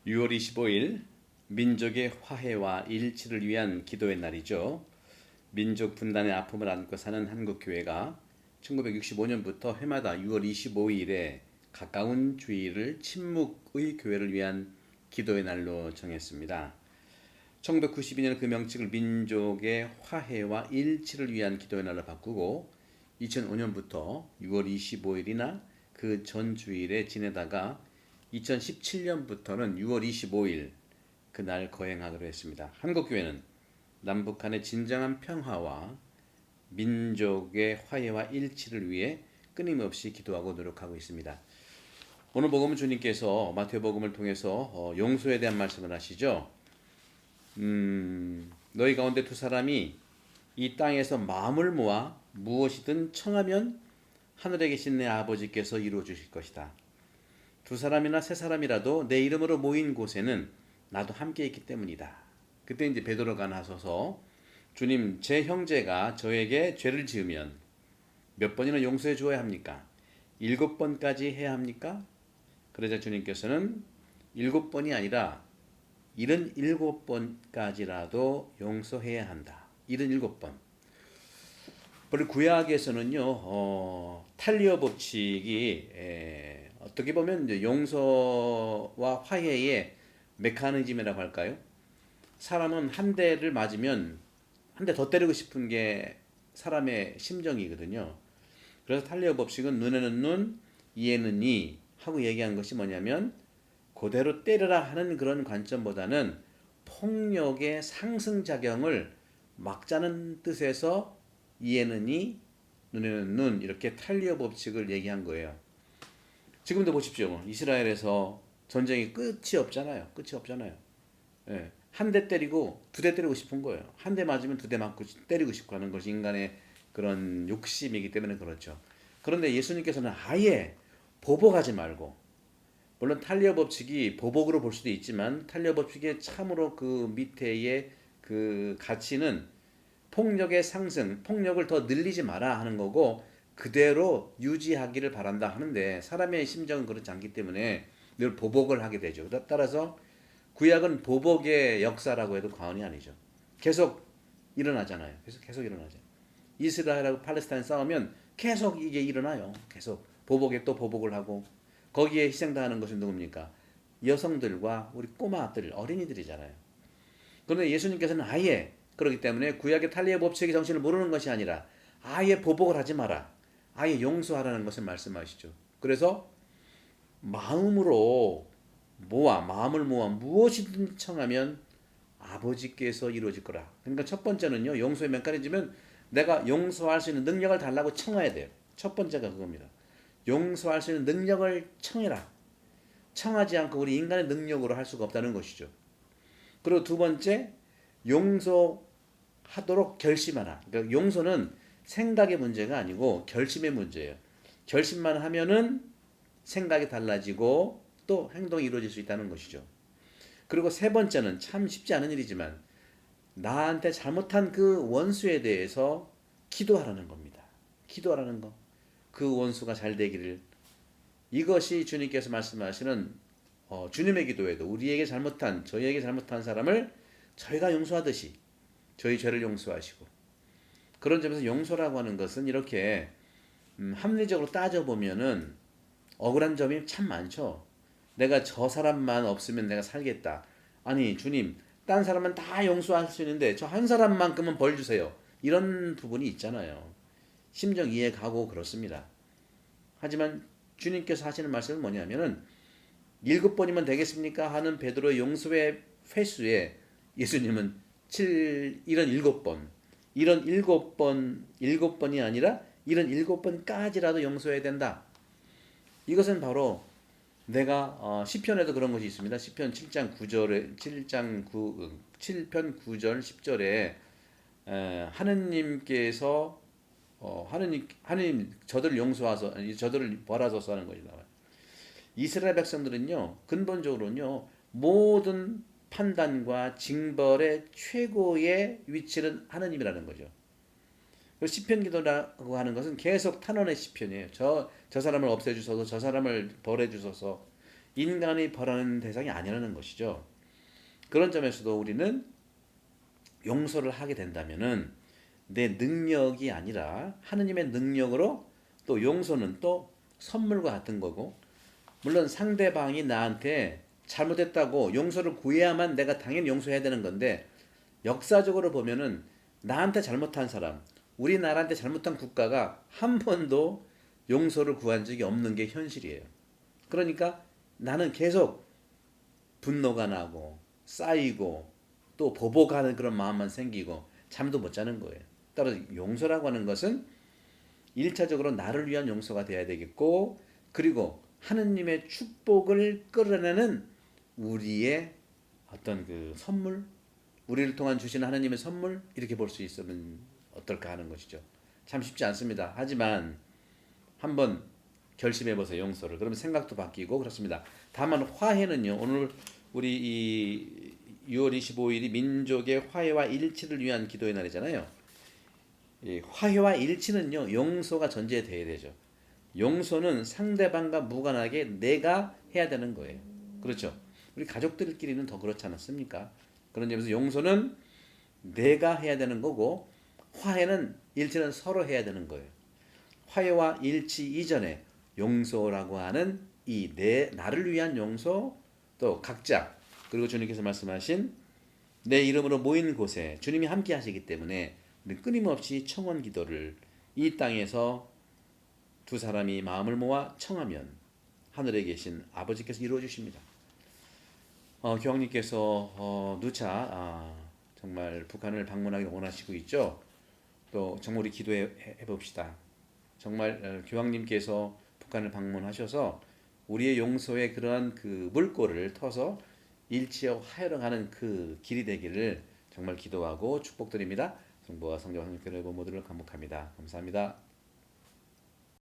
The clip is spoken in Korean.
6월 25일 민족의 화해와 일치를 위한 기도의 날이죠. 민족 분단의 아픔을 안고 사는 한국교회가 1965년부터 해마다 6월 25일에 가까운 주일을 침묵의 교회를 위한 기도의 날로 정했습니다. 1992년 그 명칭을 민족의 화해와 일치를 위한 기도의 날로 바꾸고 2005년부터 6월 25일이나 그 전 주일에 지내다가 2017년부터는 6월 25일 그날 거행하기로 했습니다. 한국교회는 남북한의 진정한 평화와 민족의 화해와 일치를 위해 끊임없이 기도하고 노력하고 있습니다. 오늘 복음은 주님께서 마태복음을 통해서 용서에 대한 말씀을 하시죠. 너희 가운데 두 사람이 이 땅에서 마음을 모아 무엇이든 청하면 하늘에 계신 내 아버지께서 이루어 주실 것이다. 두 사람이나 세 사람이라도 내 이름으로 모인 곳에는 나도 함께 있기 때문이다. 그때 이제 베드로가 나서서 주님, 제 형제가 저에게 죄를 지으면 몇 번이나 용서해 주어야 합니까? 7번까지 해야 합니까? 그러자 주님께서는 7번이 아니라 77번까지라도 용서해야 한다. 77번. 우리 구약에서는요, 탈리어 법칙이 어떻게 보면 이제 용서와 화해의 메커니즘이라고 할까요? 사람은 한 대를 맞으면 한 대 더 때리고 싶은 게 사람의 심정이거든요. 그래서 탈리어 법칙은 눈에는 눈, 이에는 이 하고 얘기한 것이 뭐냐면 그대로 때려라 하는 그런 관점보다는 폭력의 상승작용을 막자는 뜻에서 이에는 이, 눈에는 눈 이렇게 탈리어 법칙을 얘기한 거예요. 지금도 보십시오. 이스라엘에서 전쟁이 끝이 없잖아요. 끝이 없잖아요. 예. 한 대 때리고 두 대 때리고 싶은 거예요. 한 대 맞으면 두 대 맞고 때리고 싶고 하는 것이 인간의 그런 욕심이기 때문에 그렇죠. 그런데 예수님께서는 아예 보복하지 말고, 물론 탈리어 법칙이 보복으로 볼 수도 있지만 탈리어 법칙의 참으로 그 밑에의 그 가치는 폭력의 상승, 폭력을 더 늘리지 마라 하는 거고 그대로 유지하기를 바란다 하는데 사람의 심정은 그렇지 않기 때문에 늘 보복을 하게 되죠. 따라서 구약은 보복의 역사라고 해도 과언이 아니죠. 계속 일어나잖아요. 계속 일어나죠. 이스라엘하고 팔레스타인 싸우면 계속 이게 일어나요. 계속 보복에 또 보복을 하고 거기에 희생당하는 것은 누굽니까? 여성들과 우리 꼬마들, 어린이들이잖아요. 그런데 예수님께서는 아예 그렇기 때문에 구약의 탈리의 법칙의 정신을 모르는 것이 아니라 아예 보복을 하지 마라. 아예 용서하라는 것을 말씀하시죠. 그래서 마음으로 마음을 모아 무엇이든 청하면 아버지께서 이루어질 거라. 그러니까 첫 번째는요, 용서의 메커니즘은 내가 용서할 수 있는 능력을 달라고 청해야 돼요. 첫 번째가 그겁니다. 용서할 수 있는 능력을 청해라. 청하지 않고 우리 인간의 능력으로 할 수가 없다는 것이죠. 그리고 두 번째, 용서하도록 결심하라. 그러니까 용서는 생각의 문제가 아니고 결심의 문제예요. 결심만 하면은 생각이 달라지고 또 행동이 이루어질 수 있다는 것이죠. 그리고 세 번째는 참 쉽지 않은 일이지만 나한테 잘못한 그 원수에 대해서 기도하라는 겁니다. 기도하라는 거. 그 원수가 잘 되기를. 이것이 주님께서 말씀하시는 주님의 기도에도 우리에게 잘못한 저희에게 잘못한 사람을 저희가 용서하듯이 저희 죄를 용서하시고, 그런 점에서 용서라고 하는 것은 이렇게 합리적으로 따져보면은 억울한 점이 참 많죠. 내가 저 사람만 없으면 내가 살겠다. 아니 주님, 딴 사람은 다 용서할 수 있는데 저 한 사람만큼은 벌 주세요. 이런 부분이 있잖아요. 심정 이해 가고 그렇습니다. 하지만 주님께서 하시는 말씀은 뭐냐면은 7번이면 되겠습니까? 하는 베드로의 용서의 횟수에 예수님은 이런 7번, 이런 7번이 아니라 이런 7번까지라도 용서해야 된다. 이것은 바로 내가 시편에도 그런 것이 있습니다. 시편 7장 9절에 7편 9절 10절에 하느님께서 하느님 저들을 용서하소 저들을 벌하소서 하는 것이 나와요. 이스라엘 백성들은요, 근본적으로는요, 모든 판단과 징벌의 최고의 위치는 하느님이라는 거죠. 시편 기도라고 하는 것은 계속 탄원의 시편이에요. 저 사람을 없애주소서, 저 사람을 벌해주소서. 인간이 벌하는 대상이 아니라는 것이죠. 그런 점에서도 우리는 용서를 하게 된다면은 내 능력이 아니라 하느님의 능력으로 또 용서는 또 선물과 같은 거고, 물론 상대방이 나한테 잘못했다고 용서를 구해야만 내가 당연히 용서해야 되는 건데, 역사적으로 보면은 나한테 잘못한 사람, 우리나라한테 잘못한 국가가 한 번도 용서를 구한 적이 없는 게 현실이에요. 그러니까 나는 계속 분노가 나고 쌓이고 또 보복하는 그런 마음만 생기고 잠도 못 자는 거예요. 따라서 용서라고 하는 것은 1차적으로 나를 위한 용서가 돼야 되겠고, 그리고 하느님의 축복을 끌어내는 우리의 어떤 그 선물, 우리를 통한 주시는 하느님의 선물, 이렇게 볼 수 있으면 어떨까 하는 것이죠. 참 쉽지 않습니다. 하지만 한번 결심해 보세요. 용서를. 그러면 생각도 바뀌고 그렇습니다. 다만 화해는요. 오늘 우리 이 6월 25일이 민족의 화해와 일치를 위한 기도의 날이잖아요. 이 화해와 일치는요. 용서가 전제돼야 되죠. 용서는 상대방과 무관하게 내가 해야 되는 거예요. 그렇죠? 우리 가족들끼리는 더 그렇지 않았습니까? 그런 점에서 용서는 내가 해야 되는 거고, 화해는 일치는 서로 해야 되는 거예요. 화해와 일치 이전에 용서라고 하는 이 내 나를 위한 용서, 또 각자, 그리고 주님께서 말씀하신 내 이름으로 모인 곳에 주님이 함께 하시기 때문에 우리 끊임없이 청원 기도를 이 땅에서 두 사람이 마음을 모아 청하면 하늘에 계신 아버지께서 이루어 주십니다. 교황님께서 누차 정말 북한을 방문하기를 원하시고 있죠. 또 정말 우리 기도해 봅시다. 정말 교황님께서 북한을 방문하셔서 우리의 용서의 그러한 그 물꼬를 터서 일치하고 화해로 가는 그 길이 되기를 정말 기도하고 축복드립니다. 성부와 성자와 성령의 모두를 감복합니다. 감사합니다.